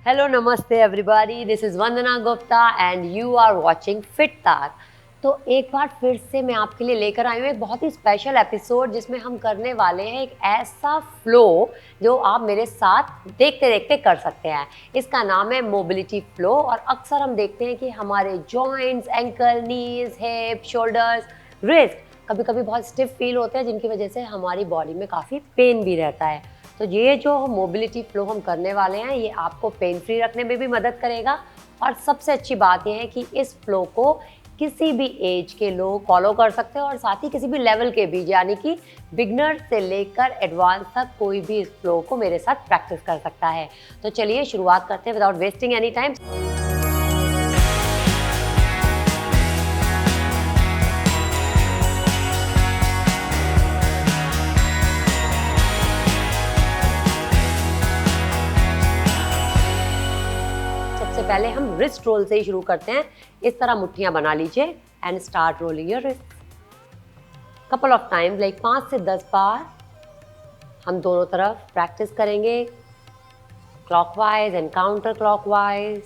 Hello, namaste everybody. This is Vandana Gupta and you are watching Fit Tak. तो एक बार फिर से मैं आपके लिए लेकर आई हूँ एक बहुत ही स्पेशल एपिसोड जिसमें हम करने वाले हैं एक ऐसा फ्लो जो आप मेरे साथ देखते देखते कर सकते हैं। इसका नाम है मोबिलिटी फ्लो और अक्सर हम देखते हैं कि हमारे जॉइंट्स, एंकल, नीज, हिप, शोल्डर्स, रिस्ट कभी कभी बहुत स्टिफ फील होते हैं जिनकी वजह से हमारी बॉडी में काफ़ी पेन भी रहता है। तो ये जो मोबिलिटी फ्लो हम करने वाले हैं ये आपको पेन फ्री रखने में भी मदद करेगा और सबसे अच्छी बात यह है कि इस फ्लो को किसी भी एज के लोग फॉलो कर सकते हैं और साथ ही किसी भी लेवल के भी, यानी कि बिगनर से लेकर एडवांस तक कोई भी इस फ्लो को मेरे साथ प्रैक्टिस कर सकता है। तो चलिए शुरुआत करते हैं विदाउट वेस्टिंग एनी टाइम। पहले हम रिस्ट रोल से ही शुरू करते हैं। इस तरह मुट्ठियां बना लीजिए and start rolling your wrist couple of time, like 5 से 10 बार हम दोनों तरफ प्रैक्टिस करेंगे, क्लॉकवाइज एंड काउंटर क्लॉकवाइज।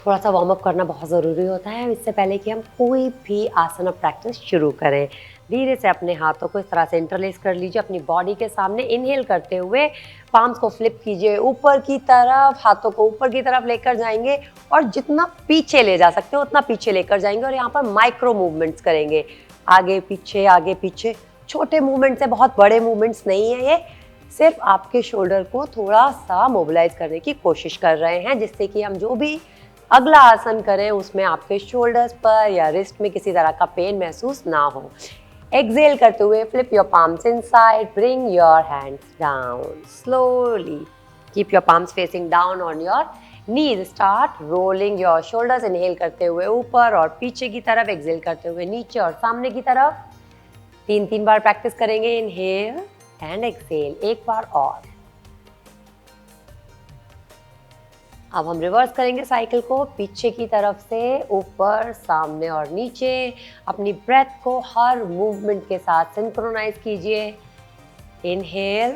थोड़ा सा वार्म अप करना बहुत ज़रूरी होता है इससे पहले कि हम कोई भी आसन प्रैक्टिस शुरू करें। धीरे से अपने हाथों को इस तरह से इंटरलेस कर लीजिए अपनी बॉडी के सामने। इनहेल करते हुए पाम्स को फ्लिप कीजिए ऊपर की तरफ, हाथों को ऊपर की तरफ लेकर जाएंगे और जितना पीछे ले जा सकते हो उतना पीछे लेकर जाएंगे और यहाँ पर माइक्रो मूवमेंट्स करेंगे, आगे पीछे। छोटे मूवमेंट्स है, बहुत बड़े मूवमेंट्स नहीं है। ये सिर्फ आपके शोल्डर को थोड़ा सा मोबिलाइज करने की कोशिश कर रहे हैं जिससे कि हम जो भी अगला आसन करें उसमें आपके शोल्डर्स पर या रिस्ट में किसी तरह का पेन महसूस ना हो। एक्सेल करते हुए flip your palms inside, bring your hands down slowly, keep your palms facing down on your knees, start rolling your shoulders. Inhale करते हुए ऊपर और पीछे की तरफ, एक्सेल करते हुए नीचे और सामने की तरफ। 3 बार प्रैक्टिस करेंगे, इनहेल एंड एक्सेल। एक बार और। अब हम रिवर्स करेंगे साइकिल को, पीछे की तरफ से ऊपर, सामने और नीचे। अपनी ब्रेथ को हर मूवमेंट के साथ सिंक्रोनाइज कीजिए। Inhale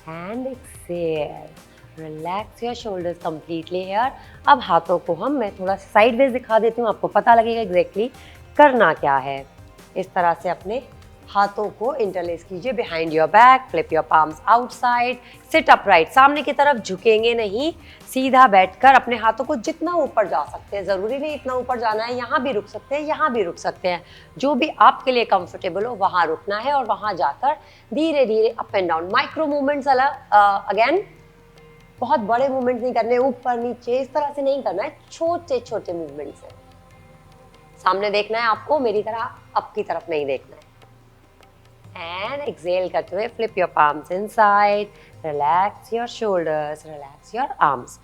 and exhale, relax your shoulders completely here. अब हाथों को मैं थोड़ा साइडवेज दिखा देती हूँ, आपको पता लगेगा एग्जैक्टली करना क्या है। इस तरह से अपने हाथों को इंटरलेस कीजिए behind your back, flip your palms outside, sit upright, सामने की तरफ झुकेंगे नहीं, सीधा बैठकर अपने हाथों को जितना ऊपर जा सकते हैं, ज़रूरी नहीं इतना ऊपर जाना है, यहाँ भी रुक सकते हैं, यहाँ भी रुक सकते हैं, जो भी आपके लिए कंफर्टेबल हो वहाँ रुकना है और वहाँ जाकर धीरे धीरे up and down micro movements. Again बहुत बड़े मूवमेंट्स नहीं करने, ऊपर नीचे इस तरह से नहीं करना है, छोटे छोटे मूवमेंट्स हैं। सामने देखना है आपको, मेरी तरह अप की तरफ नहीं देखना है। And exhale करते हुए flip your palms inside, relax your shoulders, relax your arms।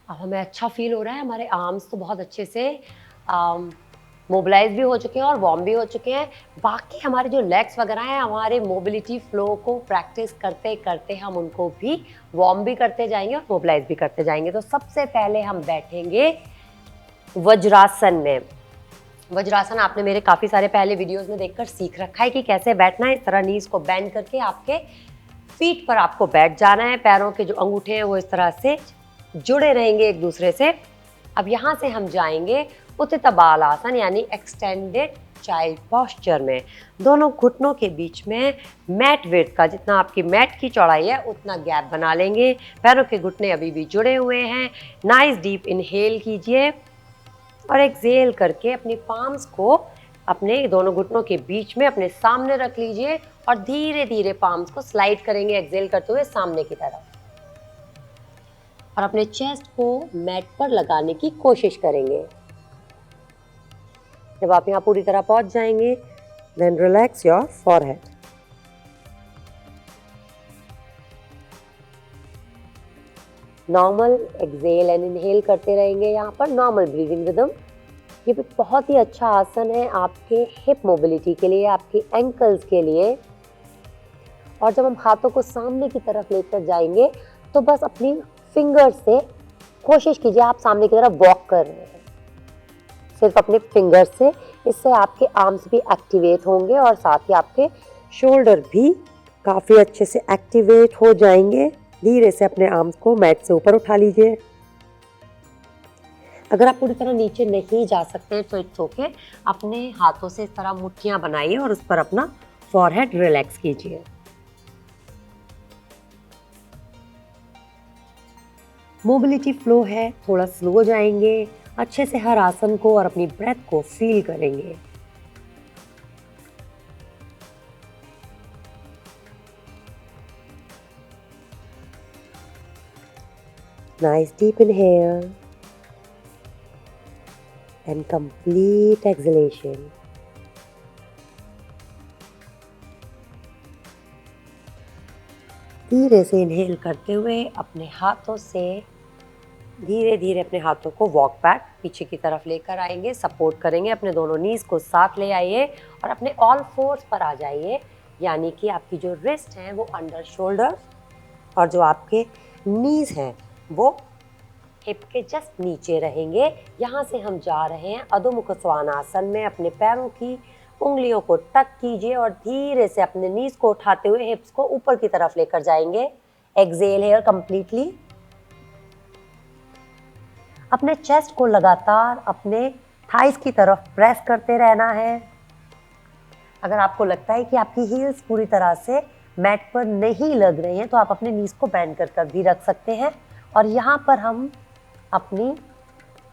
अब हमें अच्छा फील हो रहा है, हमारे आर्म्स तो बहुत अच्छे से मोबिलाइज भी हो चुके हैं और वार्म भी हो चुके हैं। बाकी हमारे जो लेग्स वगैरह हैं, हमारे मोबिलिटी फ्लो को प्रैक्टिस करते करते हम उनको भी वार्म भी करते जाएंगे और मोबिलाइज भी करते जाएंगे। तो सबसे पहले हम बैठेंगे वज्रासन में। वज्रासन आपने मेरे काफ़ी सारे पहले वीडियोस में देखकर सीख रखा है कि कैसे बैठना है। इस तरह नीज को बेंड करके आपके फीट पर आपको बैठ जाना है, पैरों के जो अंगूठे हैं वो इस तरह से जुड़े रहेंगे एक दूसरे से। अब यहाँ से हम जाएंगे उत्थित बालासन यानी एक्सटेंडेड चाइल्ड पोस्चर में। दोनों घुटनों के बीच में मैट विड्थ का, जितना आपकी मैट की चौड़ाई है उतना गैप बना लेंगे। पैरों के घुटने अभी भी जुड़े हुए हैं। नाइस डीप इनहेल कीजिए और एक्सेल करके अपनी पाम्स को अपने दोनों घुटनों के बीच में अपने सामने रख लीजिए और धीरे धीरे पाम्स को स्लाइड करेंगे एक्सेल करते हुए सामने की तरफ और अपने चेस्ट को मैट पर लगाने की कोशिश करेंगे। जब आप यहाँ पूरी तरह पहुंच जाएंगे, then relax your forehead. Normal exhale and inhale करते रहेंगे यहाँ पर, नॉर्मल ब्रीदिंग रिदम। ये भी बहुत ही अच्छा आसन है आपके हिप मोबिलिटी के लिए, आपके एंकल्स के लिए। और जब हम हाथों को सामने की तरफ लेकर जाएंगे तो बस अपनी फिंगर्स से कोशिश कीजिए, आप सामने की तरफ वॉक कर रहे हैं सिर्फ अपने फिंगर्स से। इससे आपके आर्म्स भी एक्टिवेट होंगे और साथ ही आपके शोल्डर भी काफ़ी अच्छे से एक्टिवेट हो जाएंगे। धीरे से अपने आर्म्स को मैट से ऊपर उठा लीजिए। अगर आप पूरी तरह नीचे नहीं जा सकते तो इट्स ओके, अपने हाथों से इस तरह मुट्ठियां बनाइए और उस पर अपना फॉरहेड रिलैक्स कीजिए। मोबिलिटी फ्लो है, थोड़ा स्लो जाएंगे, अच्छे से हर आसन को और अपनी ब्रेथ को फील करेंगे। Nice deep inhale and complete exhalation. धीरे से इनहेल करते हुए अपने हाथों से धीरे धीरे अपने हाथों को वॉक बैक पीछे की तरफ लेकर आएंगे, सपोर्ट करेंगे, अपने दोनों नीज को साथ ले आइए और अपने ऑल फोर्स पर आ जाइए, यानी कि आपकी जो रिस्ट हैं वो अंडर शोल्डर और जो आपके नीज हैं वो हिप के जस्ट नीचे रहेंगे। यहाँ से हम जा रहे हैं अधो मुख स्वानासन में। अपने पैरों की उंगलियों को टक कीजिए और धीरे से अपने नीज को उठाते हुए हिप्स को ऊपर की तरफ लेकर जाएंगे। Exhale here completely. अपने चेस्ट को लगातार अपने थाइस की तरफ प्रेस करते रहना है। अगर आपको लगता है कि आपकी हील्स पूरी तरह से मैट पर नहीं लग रही हैं तो आप अपने नीज को बेंड कर भी रख सकते हैं। और यहाँ पर हम अपनी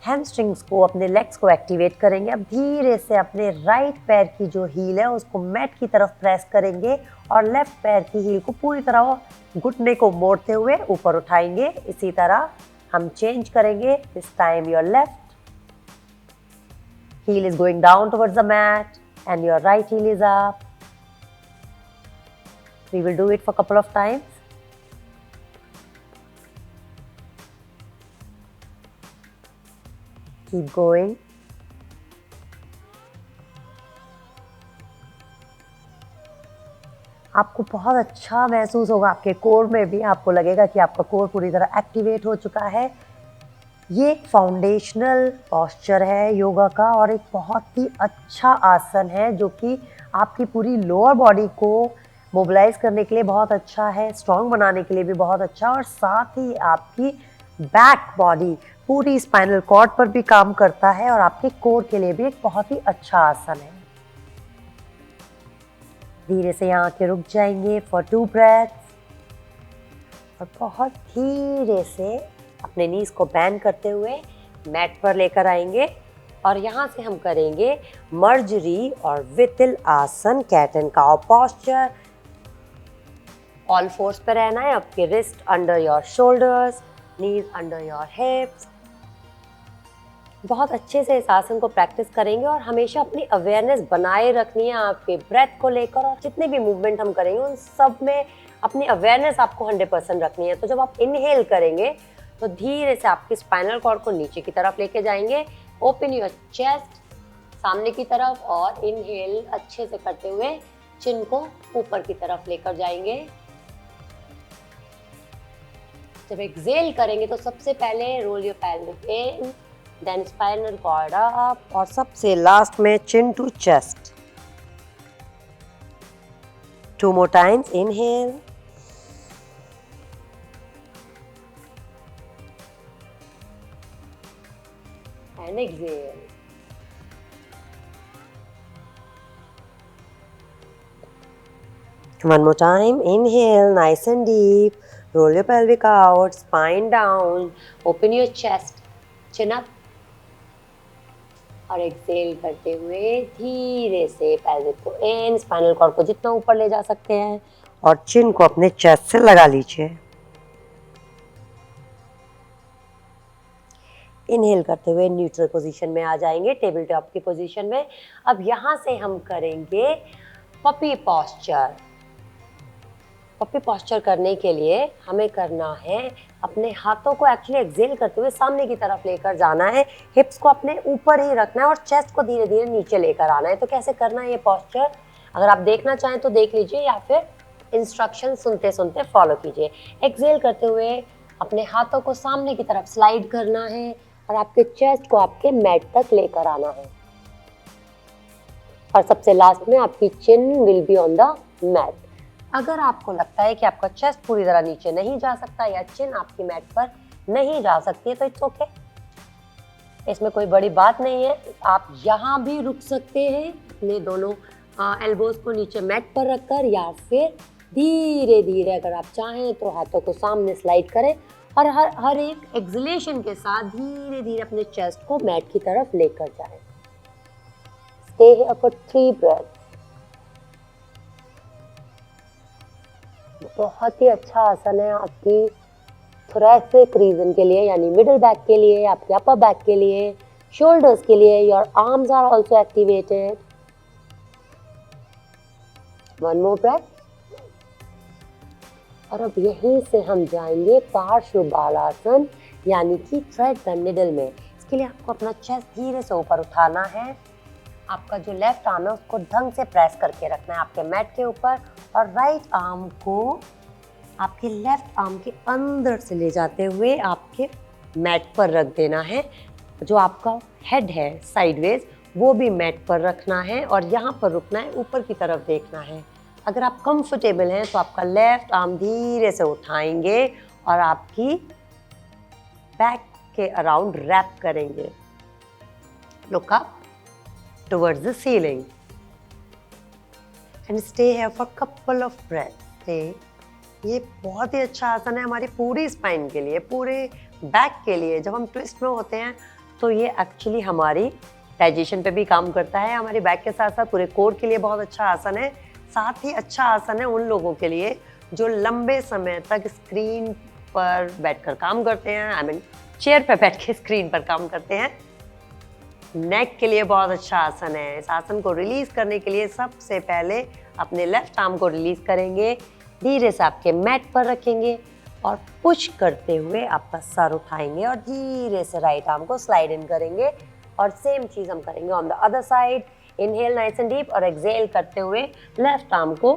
हैमस्ट्रिंग्स को, अपने लेग्स को एक्टिवेट करेंगे। अब धीरे से अपने राइट पैर की जो हील है उसको मैट की तरफ प्रेस करेंगे और लेफ्ट पैर की हील को पूरी तरह घुटने को मोड़ते हुए ऊपर उठाएंगे। इसी तरह हम चेंज करेंगे। This time your left heel is going down towards the mat and your right heel is up. We will do it for a couple of times. Keep going. आपको बहुत अच्छा महसूस होगा, आपके कोर में भी आपको लगेगा कि आपका कोर पूरी तरह एक्टिवेट हो चुका है। ये एक फाउंडेशनल पॉस्चर है योगा का और एक बहुत ही अच्छा आसन है जो कि आपकी पूरी लोअर बॉडी को मोबिलाइज करने के लिए बहुत अच्छा है, स्ट्रॉन्ग बनाने के लिए भी बहुत अच्छा, और साथ ही आपकी बैक बॉडी पूरी स्पाइनल कॉर्ड पर भी काम करता है और आपके कोर के लिए भी एक बहुत ही अच्छा आसन है। धीरे से यहाँ के रुक जाएंगे फॉर 2 ब्रेथ्स और बहुत धीरे से अपने नीज को बेंड करते हुए मैट पर लेकर आएंगे और यहाँ से हम करेंगे मर्जरी और वितिल आसन, cat and cow posture. All fours पे रहना है, आपके wrist under your shoulders, knees under your hips. बहुत अच्छे से इस आसन को प्रैक्टिस करेंगे और हमेशा अपनी अवेयरनेस बनाए रखनी है आपके ब्रेथ को लेकर, और जितने भी मूवमेंट हम करेंगे उन सब में अपनी अवेयरनेस आपको 100% रखनी है। तो जब आप इनहेल करेंगे तो धीरे से आपके स्पाइनल कॉर्ड को नीचे की तरफ लेके जाएंगे। ओपन योर चेस्ट सामने की तरफ और इनहेल अच्छे से करते हुए चिन को ऊपर की तरफ लेकर जाएंगे। जब एक्सहेल करेंगे तो सबसे पहले roll your pelvic in, then spinal cord up और सबसे लास्ट में chin to chest. 2 more times, inhale and exhale. One more time, inhale nice and deep, roll your pelvic out, spine down, open your chest, chin up और exhale करते हुए धीरे से pelvic को इन, spinal cord को जितना ऊपर ले जा सकते हैं और चिन को अपने चेस्ट से लगा लीजिए। इनहेल करते हुए न्यूट्रल पोजीशन में आ जाएंगे, टेबल टॉप की पोजीशन में। अब यहाँ से हम करेंगे पपी पॉस्चर। पपी पॉस्चर करने के लिए हमें करना है अपने हाथों को एक्चुअली एक्सहेल करते हुए सामने की तरफ लेकर जाना है, हिप्स को अपने ऊपर ही रखना है और चेस्ट को धीरे धीरे नीचे लेकर आना है। तो कैसे करना है ये पॉस्चर, अगर आप देखना चाहें तो देख लीजिए या फिर इंस्ट्रक्शन सुनते सुनते फॉलो कीजिए। एक्सहेल करते हुए अपने हाथों को सामने की तरफ स्लाइड करना है और आपके चेस्ट को आपके मैट तक लेकर आना है और सबसे लास्ट में आपकी chin will be on the mat. अगर आपको लगता है कि आपका चेस्ट पूरी तरह नीचे नहीं जा सकता या चिन आपकी मैट पर नहीं जा सकती है तो इट्स ओके, इसमें कोई बड़ी बात नहीं है। आप यहाँ भी रुक सकते हैं अपने दोनों एल्बोज को नीचे मैट पर रखकर, या फिर धीरे धीरे अगर आप चाहें तो हाथों को सामने स्लाइड करें और हर एक एक्सलेशन के साथ धीरे धीरे अपने चेस्ट को मैट की तरफ लेकर जाएं। Stay here for 3 breaths. बहुत ही अच्छा आसन है आपकी थोरैसिक रीजन के लिए, यानी मिडिल बैक के लिए, आपके अपर बैक के लिए, शोल्डर्स के लिए। Your arms are also activated. One more breath. और अब यहीं से हम जाएंगे पार्श्व बालासन, यानी कि थ्रेड द निडल में। इसके लिए आपको अपना चेस्ट धीरे से ऊपर उठाना है। आपका जो लेफ्ट आर्म है उसको ढंग से प्रेस करके रखना है आपके मैट के ऊपर, और राइट आर्म को आपके लेफ्ट आर्म के अंदर से ले जाते हुए आपके मैट पर रख देना है। जो आपका हेड है साइडवेज वो भी मैट पर रखना है और यहाँ पर रुकना है, ऊपर की तरफ देखना है। अगर आप कंफर्टेबल हैं तो आपका लेफ्ट आर्म धीरे से उठाएंगे और आपकी बैक के अराउंड रैप करेंगे। Look up towards the ceiling and stay here for couple of breath. Stay. ये बहुत ही अच्छा आसन है हमारी पूरी स्पाइन के लिए, पूरे बैक के लिए। जब हम ट्विस्ट में होते हैं तो ये एक्चुअली हमारी डाइजेशन पे भी काम करता है, हमारे बैक के साथ साथ पूरे कोर के लिए बहुत अच्छा आसन है। साथ ही अच्छा आसन है उन लोगों के लिए जो लंबे समय तक स्क्रीन पर बैठकर काम करते हैं, आई मीन चेयर पर बैठ के स्क्रीन पर काम करते हैं। नेक के लिए बहुत अच्छा आसन है। इस आसन को रिलीज करने के लिए सबसे पहले अपने लेफ्ट आर्म को रिलीज करेंगे, धीरे से आपके मैट पर रखेंगे और पुश करते हुए आपका सर उठाएंगे और धीरे से राइट आर्म को स्लाइड इन करेंगे। और सेम चीज हम करेंगे on the other side. Inhale nice and deep और एक्सहेल करते हुए लेफ्ट आर्म को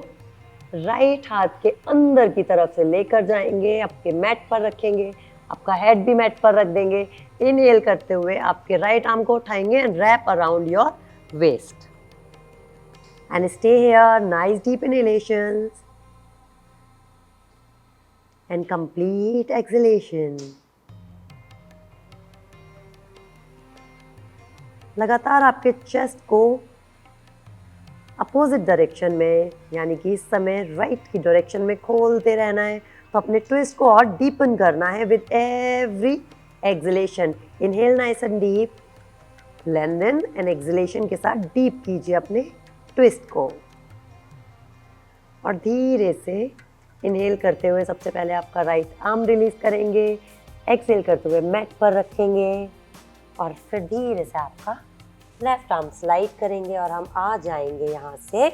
राइट हाथ के अंदर की तरफ से लेकर जाएंगे, आपके मैट पर रखेंगे, आपका हेड भी मैट पर रख देंगे। इनहेल करते हुए आपके राइट आर्म को उठाएंगे and wrap around your waist and stay here. Nice deep inhalations and complete exhalation. लगातार आपके चेस्ट को अपोजिट डायरेक्शन में, यानी कि इस समय राइट की डायरेक्शन में खोलते रहना है। तो अपने ट्विस्ट को और डीपन करना है with every acceleration. Inhale nice and deep, lengthen and acceleration के साथ डीप कीजिए अपने ट्विस्ट को। और धीरे से इनहेल करते हुए सबसे पहले आपका राइट आर्म रिलीज करेंगे, एक्सहेल करते हुए मैट पर रखेंगे और फिर धीरे से आपका लेफ्ट आर्म स्लाइड करेंगे और हम आ जाएंगे यहाँ से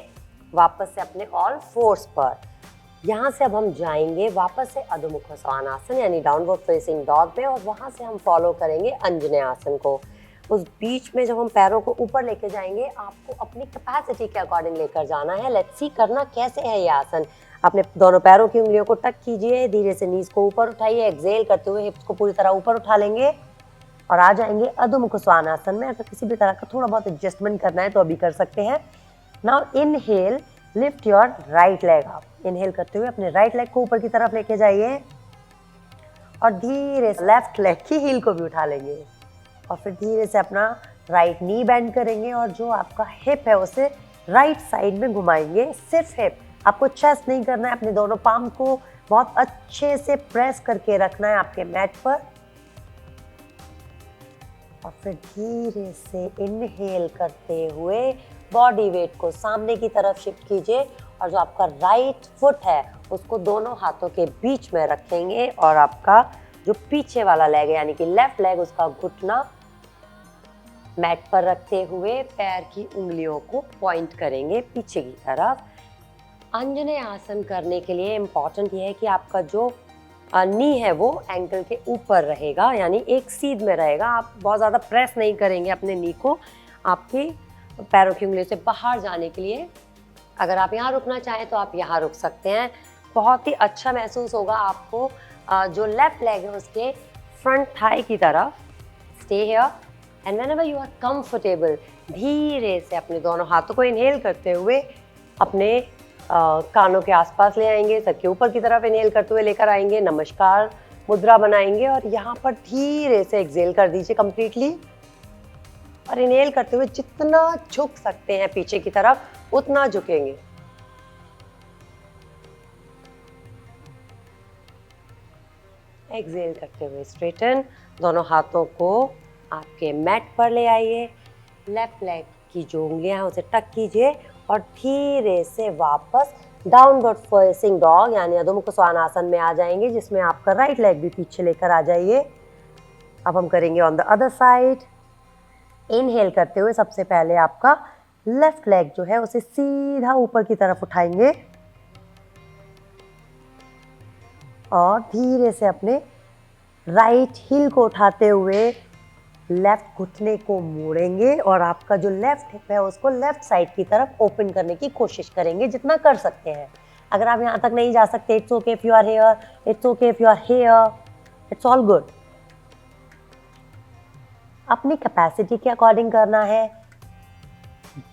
वापस से अपने ऑल फोर्स पर। यहाँ से अब हम जाएंगे वापस से अधो मुख स्वानासन यानी डाउनवर्ड फेसिंग डॉग में, और वहाँ से हम फॉलो करेंगे अंजनेय आसन को। उस बीच में जब हम पैरों को ऊपर लेके जाएंगे, आपको अपनी कैपेसिटी के अकॉर्डिंग लेकर जाना है। लेट्स सी करना कैसे है ये आसन। अपने दोनों पैरों की उंगलियों को टक कीजिए, धीरे से नीज को ऊपर उठाइए, एक्सहेल करते हुए हिप्स को पूरी तरह ऊपर उठा लेंगे और आ जाएंगे अधोमुख स्वानासन में। अगर किसी भी तरह का थोड़ा बहुत एडजस्टमेंट करना है तो अभी कर सकते हैं। Now inhale, lift your right leg up. Inhale करते हुए अपने राइट लेग को ऊपर की तरफ लेके जाइए और धीरे से लेफ्ट लेग की हील को भी उठा लेंगे और फिर धीरे से अपना राइट नी बेंड करेंगे और जो आपका हिप है उसे राइट साइड में घुमाएंगे। सिर्फ हिप, आपको चेस्ट नहीं करना है। अपने दोनों पाम को बहुत अच्छे से प्रेस करके रखना है आपके मैट पर और फिर धीरे से इनहेल करते हुए बॉडी वेट को सामने की तरफ शिफ्ट कीजिए और जो आपका राइट फुट है उसको दोनों हाथों के बीच में रखेंगे और आपका जो पीछे वाला लेग है यानी कि लेफ्ट लेग, उसका घुटना मैट पर रखते हुए पैर की उंगलियों को पॉइंट करेंगे पीछे की तरफ। अंजनेय आसन करने के लिए इम्पॉर्टेंट ये है कि आपका जो नी है वो एंकल के ऊपर रहेगा, यानी एक सीध में रहेगा। आप बहुत ज़्यादा प्रेस नहीं करेंगे अपने नी को आपके पैरों की उंगलियों से बाहर जाने के लिए। अगर आप यहाँ रुकना चाहें तो आप यहाँ रुक सकते हैं। बहुत ही अच्छा महसूस होगा आपको जो लेफ्ट लेग है उसके फ्रंट थाई की तरफ। Stay here and whenever you are comfortable, धीरे से अपने दोनों हाथों को इनहेल करते हुए अपने कानों के आसपास ले आएंगे, सर के ऊपर की तरफ इनहेल करते हुए लेकर आएंगे, नमस्कार मुद्रा बनाएंगे और यहाँ पर धीरे से एक्सहेल कर दीजिए कंप्लीटली। और इनहेल करते हुए जितना झुक सकते हैं पीछे की तरफ उतना झुकेंगे। एक्सहेल करते हुए स्ट्रेटन, दोनों हाथों को आपके मैट पर ले आइए, लेफ्ट लेग की जो उंगलियां हैं उसे टक कीजिए और धीरे से वापस डाउनवर्ड फेसिंग डॉग यानी अधोमुख श्वानासन में आ जाएंगे, जिसमें आपका राइट लेग भी पीछे लेकर आ जाइए। अब हम करेंगे on the other side. Inhale करते हुए सबसे पहले आपका लेफ्ट लेग जो है उसे सीधा ऊपर की तरफ उठाएंगे और धीरे से अपने राइट हील को उठाते हुए लेफ्ट घुटने को मोड़ेंगे और आपका जो लेफ्ट हिप है उसको लेफ्ट साइड की तरफ ओपन करने की कोशिश करेंगे जितना कर सकते हैं। अगर आप यहाँ तक नहीं जा सकते, it's okay if you are here, it's okay if you are here, it's all good. अपनी कैपेसिटी के अकॉर्डिंग करना है।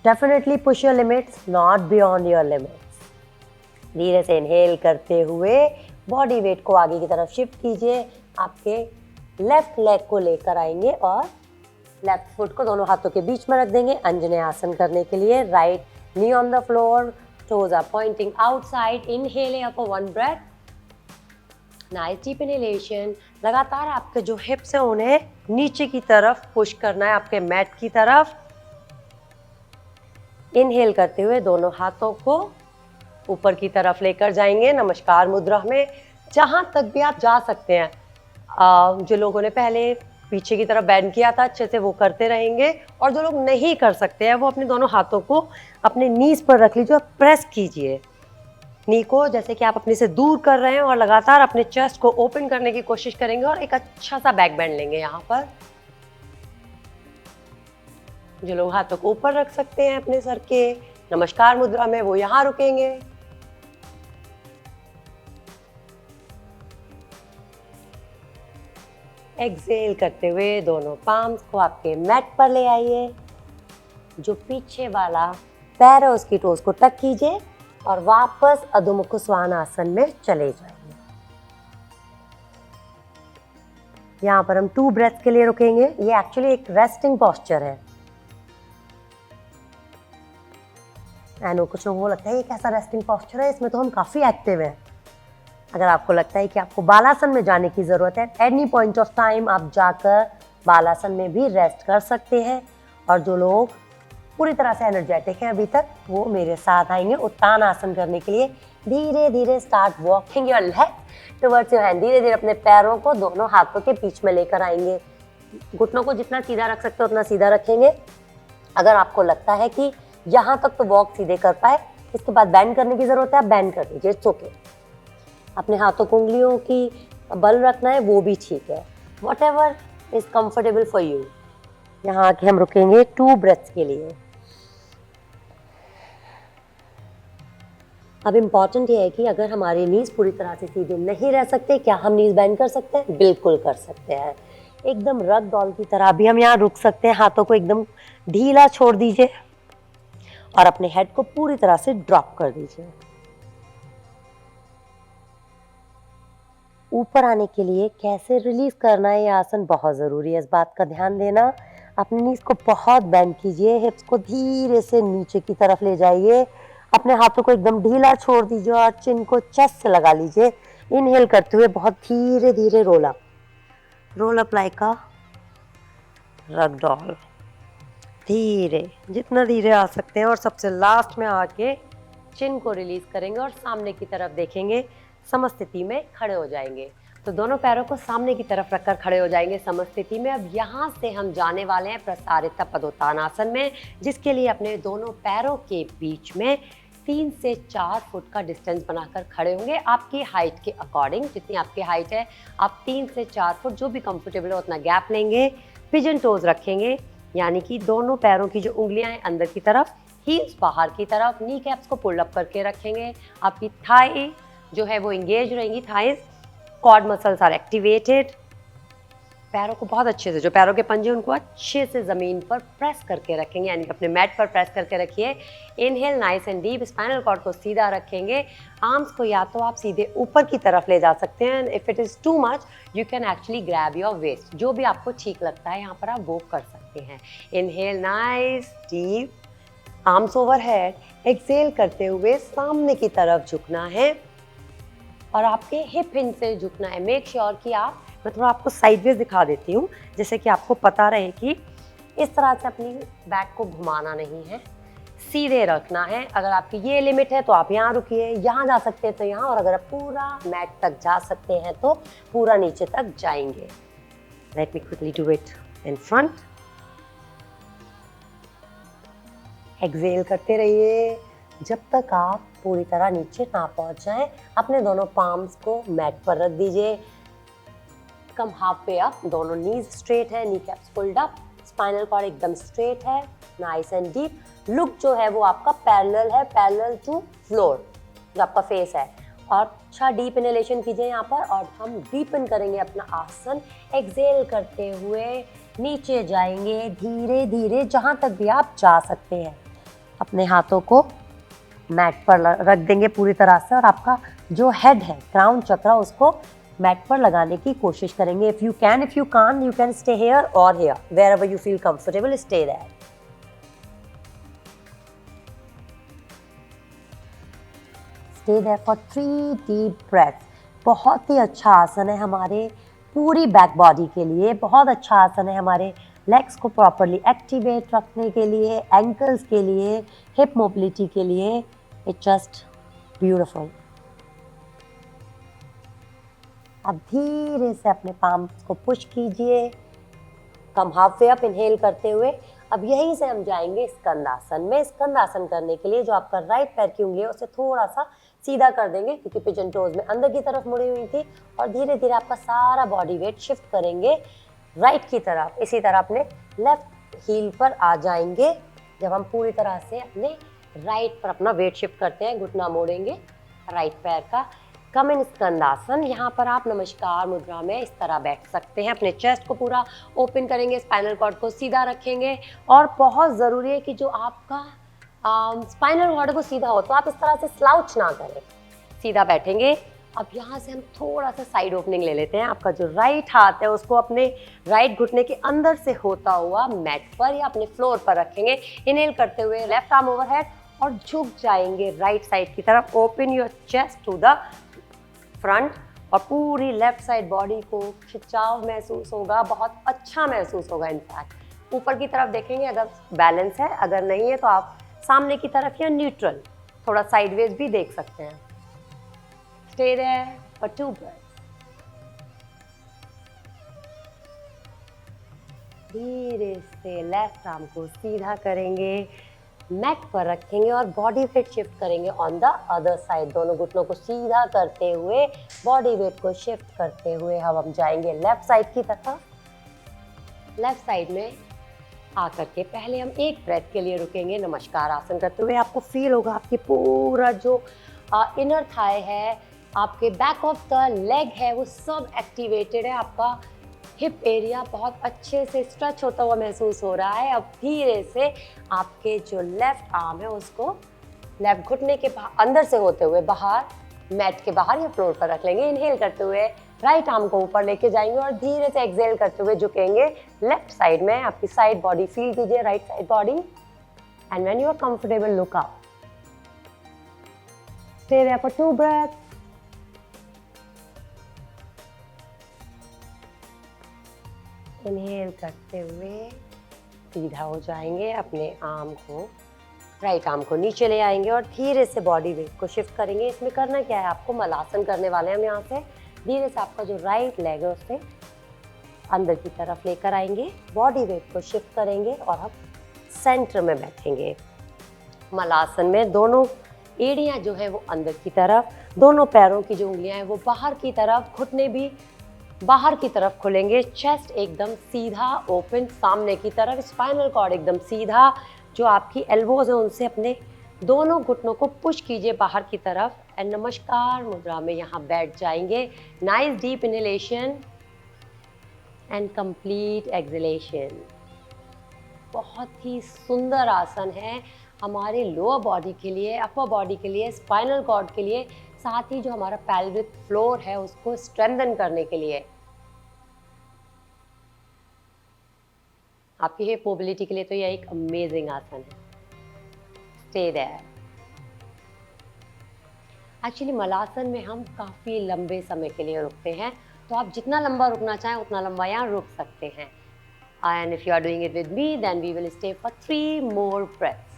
Definitely push your limits, not beyond your limits. धीरे से इनहेल करते हुए बॉडी वेट को आगे की तरफ शिफ्ट कीजिए, आपके लेफ्ट लेग को लेकर आएंगे और लेफ्ट फुट को दोनों हाथों के बीच में रख देंगे अंजनेय आसन करने के लिए। Right knee on the floor, toes are pointing outside. Inhale here for one breath. Nice deep inhalation. लगातार आपके जो हिप्स हैं उन्हें नीचे की तरफ पुश करना है, आपके मैट की तरफ। इनहेल करते हुए दोनों हाथों को ऊपर की तरफ लेकर जाएंगे नमस्कार मुद्रा में। जहां तक भी आप जा सकते हैं, जो लोगों ने पहले पीछे की तरफ बैंड किया था अच्छे से वो करते रहेंगे, और जो लोग नहीं कर सकते हैं वो अपने दोनों हाथों को अपने नीज पर रख लीजिए और प्रेस कीजिए नी को, जैसे कि आप अपने से दूर कर रहे हैं, और लगातार अपने चेस्ट को ओपन करने की कोशिश करेंगे और एक अच्छा सा बैक बैंड लेंगे। यहाँ पर जो लोग हाथों को ऊपर रख सकते हैं अपने सर के नमस्कार मुद्रा में, वो यहाँ रुकेंगे। एक्सहेल करते हुए दोनों पाम्स को आपके मैट पर ले आइए। जो पीछे वाला पैर है उसकी टोस को टक कीजिए और वापस अधोमुख श्वानासन में चले जाइए। यहाँ पर हम 2 ब्रेथ्स के लिए रुकेंगे। ये एक्चुअली एक रेस्टिंग पोस्चर है। एंड कुछ लोगों को लगता है ये कैसा रेस्टिंग पोस्चर है, इसमें तो हम काफ़ी एक्टिव हैं। अगर आपको लगता है कि आपको बालासन में जाने की ज़रूरत है, एनी पॉइंट ऑफ टाइम आप जाकर बालासन में भी रेस्ट कर सकते हैं। और जो लोग पूरी तरह से एनर्जेटिक हैं अभी तक, वो मेरे साथ आएंगे उत्तान आसन करने के लिए। धीरे धीरे start walking your leg towards your hand. धीरे धीरे अपने पैरों को दोनों हाथों के बीच में लेकर आएंगे। घुटनों को जितना सीधा रख सकते हो उतना सीधा रखेंगे। अगर आपको लगता है कि यहाँ तक तो वॉक सीधे कर पाए, इसके बाद बैंड करने की ज़रूरत है, आप बैंड कर दीजिए, इट्स ओके। अपने हाथों को उंगलियों की बल रखना है, वो भी ठीक है। What ever is comfortable for you. यहाँ आके हम रुकेंगे 2 ब्रेथ्स के लिए। अब इम्पॉर्टेंट ये है कि अगर हमारे नीज पूरी तरह से सीधे नहीं रह सकते, क्या हम नीज बैंड कर सकते हैं? बिल्कुल कर सकते हैं। एकदम रग डॉल की तरह भी हम यहाँ रुक सकते हैं। हाथों को एकदम ढीला छोड़ दीजिए और अपने हेड को पूरी तरह से ड्रॉप कर दीजिए। ऊपर आने के लिए कैसे रिलीज करना है, ये आसन बहुत ज़रूरी है, इस बात का ध्यान देना। अपने नीज को बहुत बेंड कीजिए, हिप्स को धीरे से नीचे की तरफ ले जाइए। अपने हाथों को एकदम ढीला छोड़ दीजिए और चिन को चेस्ट से लगा लीजिए। इनहेल करते हुए बहुत धीरे धीरे रोल अप लाइक अ रग डॉल। धीरे, जितना धीरे आ सकते हैं। और सबसे लास्ट में आके चिन को रिलीज करेंगे और सामने की तरफ देखेंगे। समस्थिति में खड़े हो जाएंगे। तो दोनों पैरों को सामने की तरफ रखकर खड़े हो जाएंगे समस्थिति में। अब यहाँ से हम जाने वाले हैं प्रसारित पदोत्तानासन में, जिसके लिए अपने दोनों पैरों के बीच में 3 से 4 फुट का डिस्टेंस बनाकर खड़े होंगे। आपकी हाइट के अकॉर्डिंग, जितनी आपकी हाइट है, आप 3 से 4 फुट जो भी कंफर्टेबल है उतना गैप लेंगे। पिजन टोज रखेंगे, यानी कि दोनों पैरों की जो उंगलियां हैं अंदर की तरफ, हील्स बाहर की तरफ। नी कैप्स को पुल अप करके रखेंगे। आपकी थाई जो है वो इंगेज रहेंगी, thighs, quad muscles are activated. पैरों को बहुत अच्छे से, जो पैरों के पंजे उनको अच्छे से ज़मीन पर प्रेस करके रखेंगे, यानी अपने मैट पर प्रेस करके रखिए। Inhale nice and deep, spinal cord को सीधा रखेंगे। आर्म्स को या तो आप सीधे ऊपर की तरफ ले जा सकते हैं, if it is too much you can actually grab your waist, जो भी आपको ठीक लगता है यहाँ पर आप वो कर सकते हैं। Inhale nice deep, arms over head, exhale करते हुए सामने की तरफ झुकना है और आपके हिप हिंज से झुकना है। मेक श्योर कि आप, मैं थोड़ा आपको साइडवेज दिखा देती हूँ जैसे कि आपको पता रहे कि इस तरह से अपनी बैक को घुमाना नहीं है, सीधे रखना है। अगर आपकी ये लिमिट है तो आप यहाँ रुकिए, यहाँ जा सकते हैं तो यहाँ, और अगर आप पूरा मैट तक जा सकते हैं तो पूरा नीचे तक जाएंगे। Let me quickly do it in front. Exhale करते रहिए जब तक आप पूरी तरह नीचे ना पहुंच जाएं। अपने दोनों पाम्स को मैट पर रख दीजिए, कम हाफ वे अप, दोनों नीज स्ट्रेट है, knee caps pulled up, spinal cord एकदम स्ट्रेट है, नाइस एंड डीप। लुक जो है वो आपका पैरेलल है, पैरेलल टू फ्लोर जो आपका फेस है। और अच्छा डीप इनहेलेशन कीजिए यहाँ पर, और हम डीपन करेंगे अपना आसन। एक्सेल करते हुए नीचे जाएंगे धीरे धीरे, जहाँ तक भी आप जा सकते हैं। अपने हाथों को मैट पर रख देंगे पूरी तरह से, और आपका जो हेड है, क्राउन चक्र, उसको मैट पर लगाने की कोशिश करेंगे। If you can, if you can't, you can stay here और here, wherever you feel comfortable, stay there. Stay there for 3 deep breath. बहुत ही अच्छा आसन है हमारे पूरी बैक बॉडी के लिए, बहुत अच्छा आसन है हमारे लेग्स को प्रॉपरली एक्टिवेट रखने के लिए, एंकल्स के लिए, हिप मोबिलिटी के लिए। It's just beautiful. अब धीरे से अपने पाम्स को पुश कीजिए, कम हाफ वे अप, इनहेल करते हुए। अब यहीं से हम जाएंगे स्कंदासन में। स्कंदासन करने के लिए जो आपका राइट पैर की उंगली है उसे थोड़ा सा सीधा कर देंगे, क्योंकि पिजन टोज में अंदर की तरफ मुड़ी हुई थी, और धीरे धीरे आपका सारा बॉडी वेट शिफ्ट करेंगे राइट की तरफ। इसी तरह अपने लेफ्ट हील पर आ जाएंगे। जब हम पूरी तरह से अपने राइट पर अपना वेट शिफ्ट करते हैं, घुटना मोड़ेंगे राइट पैर का। कम इन स्कंदासन। यहाँ पर आप नमस्कार मुद्रा में इस तरह बैठ सकते हैं। अपने चेस्ट को पूरा ओपन करेंगे, स्पाइनल कॉर्ड को सीधा रखेंगे, और बहुत ज़रूरी है कि जो आपका स्पाइनल कॉर्ड को सीधा हो, तो आप इस तरह से स्लाउच ना करें, सीधा बैठेंगे। अब यहाँ से हम थोड़ा सा साइड ओपनिंग ले लेते हैं। आपका जो राइट हाथ है उसको अपने राइट घुटने के अंदर से होता हुआ मैट पर या अपने फ्लोर पर रखेंगे। इनहेल करते हुए लेफ्ट आर्म ओवरहेड और झुक जाएंगे राइट साइड की तरफ। Open your chest to the front, और पूरी लेफ्ट साइड बॉडी को खिंचाव महसूस होगा, बहुत अच्छा महसूस होगा। इनफैक्ट ऊपर की तरफ देखेंगे अगर बैलेंस है, अगर नहीं है तो आप सामने की तरफ या न्यूट्रल, थोड़ा साइडवेज भी देख सकते हैं। Stay there for 2 breaths. धीरे से लेफ्ट आर्म को सीधा करेंगे, मैट पर रखेंगे और बॉडी वेट शिफ्ट करेंगे ऑन द अदर साइड। दोनों घुटनों को सीधा करते हुए, बॉडी वेट को शिफ्ट करते हुए हम जाएंगे लेफ्ट साइड की तरफ। लेफ्ट साइड में आकर के पहले हम एक ब्रेथ के लिए रुकेंगे नमस्कार आसन करते हुए। आपको फील होगा आपके पूरा जो इनर थाई है, आपके बैक ऑफ द लेग है, वो सब एक्टिवेटेड है। आपका हिप एरिया बहुत अच्छे से स्ट्रेच होता हुआ महसूस हो रहा है। अब धीरे से आपके जो लेफ्ट आर्म है उसको लेफ्ट घुटने के अंदर से होते हुए बाहर, मैट के बाहर या फ्लोर पर रख लेंगे। इनहेल करते हुए राइट आर्म को ऊपर लेके जाएंगे और धीरे से एक्सहेल करते हुए झुकेंगे लेफ्ट साइड में। आपकी साइड बॉडी फील कीजिए, right side body, and when you are comfortable look up. Stay there for 2 breaths. Inhale करते हुए सीधा हो जाएंगे, अपने आर्म को, राइट आर्म को नीचे ले आएंगे और धीरे से बॉडी वेट को शिफ्ट करेंगे। इसमें करना क्या है, आपको मलासन करने वाले हैं हम। यहाँ से धीरे से आपका जो राइट लेग है उसे अंदर की तरफ लेकर आएंगे, बॉडी वेट को शिफ्ट करेंगे और हम सेंटर में बैठेंगे। मलासन में दोनों एड़ियाँ जो है वो अंदर की तरफ, दोनों पैरों की जो उंगलियाँ हैं वो बाहर की तरफ, घुटने भी बाहर की तरफ खुलेंगे, चेस्ट एकदम सीधा ओपन सामने की तरफ, स्पाइनल कॉर्ड एकदम सीधा। जो आपकी एल्बोज हैं उनसे अपने दोनों घुटनों को पुश कीजिए बाहर की तरफ, एंड नमस्कार मुद्रा में यहाँ बैठ जाएंगे। Nice deep inhalation and complete acceleration. बहुत ही सुंदर आसन है हमारे लोअर बॉडी के लिए, अपर बॉडी के लिए, स्पाइनल कॉर्ड के लिए, साथ ही जो हमारा पेल्विक फ्लोर है उसको स्ट्रेंथन करने के लिए, आपकी हिप मोबिलिटी के लिए तो यह एक अमेजिंग आसन है। Stay there. एक्चुअली मलासन में हम काफ़ी लंबे समय के लिए रुकते हैं, तो आप जितना लंबा रुकना चाहें उतना लंबा यहाँ रुक सकते हैं। And if you are doing it with me, then we will stay for 3 more breaths.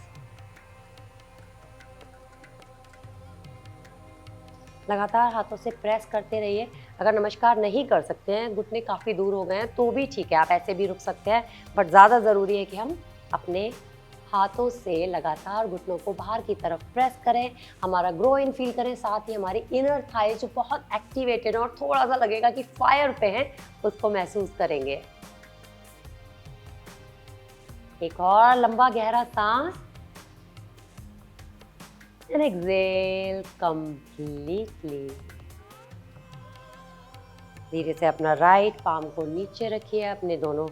लगातार हाथों से प्रेस करते रहिए। अगर नमस्कार नहीं कर सकते हैं, घुटने काफ़ी दूर हो गए हैं, तो भी ठीक है, आप ऐसे भी रुक सकते हैं, बट ज़्यादा ज़रूरी है कि हम अपने हाथों से लगातार घुटनों को बाहर की तरफ प्रेस करें, हमारा ग्रो इन फील करें, साथ ही हमारी इनर थाई जो बहुत एक्टिवेटेड और थोड़ा सा लगेगा कि फायर पे है, उसको महसूस करेंगे। एक और लंबा गहरा सांस and exhale completely। धीरे से अपना राइट पाम को नीचे रखिए अपने दोनों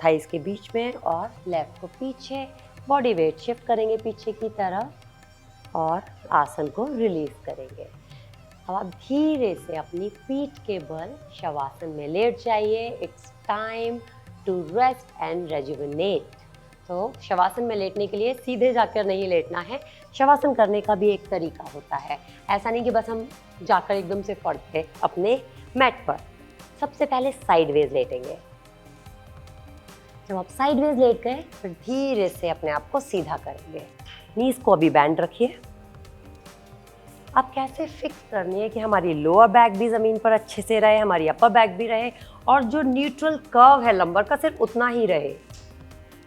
थाइस के बीच में और लेफ्ट को पीछे, बॉडी वेट शिफ्ट करेंगे पीछे की तरफ और आसन को रिलीज करेंगे। अब आप धीरे से अपनी पीठ के बल शवासन में लेट जाइए। It's time to rest and rejuvenate. तो शवासन में लेटने के लिए सीधे जाकर नहीं लेटना है, शवासन करने का भी एक तरीका होता है। ऐसा नहीं कि बस हम जाकर एकदम से पड़ते अपने मैट पर। सबसे पहले साइडवेज लेटेंगे। जब आप साइडवेज लेट गए फिर धीरे से अपने आप को सीधा करेंगे। नीज को अभी बैंड रखिए। आप कैसे फिक्स करनी है कि हमारी लोअर बैक भी ज़मीन पर अच्छे से रहे, हमारी अपर बैक भी रहे और जो न्यूट्रल कर्व है लंबर का सिर्फ उतना ही रहे।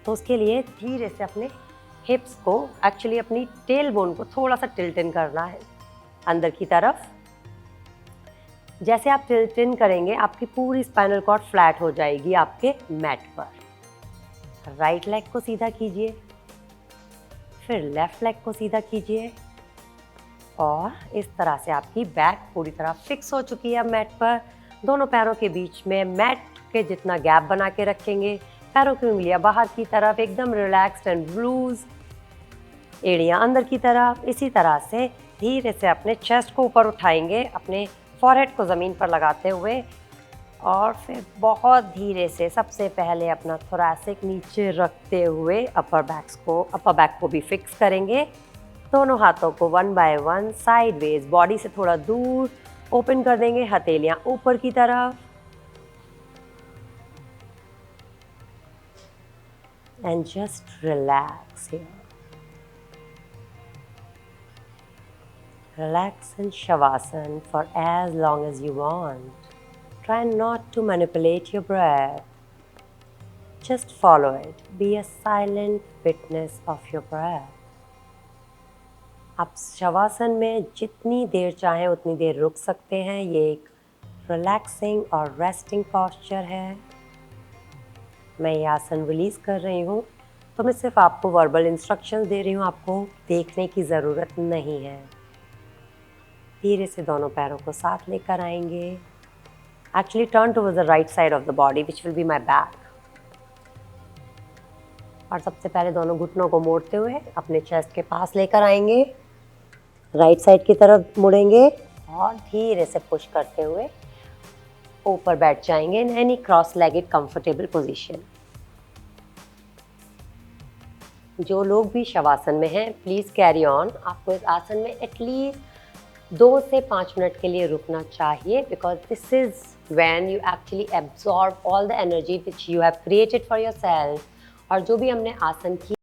तो उसके लिए धीरे से अपने हिप्स को, एक्चुअली अपनी टेल बोन को थोड़ा सा टिल्ट इन करना है अंदर की तरफ। जैसे आप टिल्ट इन करेंगे आपकी पूरी स्पाइनल कॉर्ड फ्लैट हो जाएगी आपके मैट पर। राइट लेग को सीधा कीजिए, फिर लेफ्ट लेग को सीधा कीजिए और इस तरह से आपकी बैक पूरी तरह फिक्स हो चुकी है मैट पर। दोनों पैरों के बीच में मैट के जितना गैप बना के रखेंगे। पैरों की उंगलियां बाहर की तरफ एकदम रिलैक्स्ड एंड लूज, एड़ियां अंदर की तरफ। इसी तरह से धीरे से अपने चेस्ट को ऊपर उठाएंगे, अपने फॉरहेड को ज़मीन पर लगाते हुए और फिर बहुत धीरे से सबसे पहले अपना थोरैसिक नीचे रखते हुए अपर बैक को भी फिक्स करेंगे। दोनों हाथों को 1 बाय 1 साइडवेज बॉडी से थोड़ा दूर ओपन कर देंगे, हथेलियां ऊपर की तरफ। And just relax here. Relax in Shavasana for as long as you want. Try not to manipulate your breath. Just follow it. Be a silent witness of your breath. आप शवासन में जितनी देर चाहें उतनी देर रुक सकते हैं। ये एक रिलैक्सिंग और रेस्टिंग पॉस्चर है। मैं ये आसन रिलीज़ कर रही हूँ तो मैं सिर्फ आपको वर्बल इंस्ट्रक्शंस दे रही हूँ, आपको देखने की ज़रूरत नहीं है। धीरे से दोनों पैरों को साथ लेकर आएंगे। Actually turn towards the right side of the body which will be my back. और सबसे पहले दोनों घुटनों को मोड़ते हुए अपने चेस्ट के पास लेकर आएंगे, राइट साइड की तरफ मुड़ेंगे और धीरे से पुश करते हुए ऊपर बैठ जाएंगे in any cross legged comfortable position. जो लोग भी शवासन में हैं प्लीज़ कैरी ऑन। आपको इस आसन में एटलीस्ट 2 से 5 मिनट के लिए रुकना चाहिए, because this is when you actually absorb all the energy which you have created for yourself. और जो भी हमने आसन की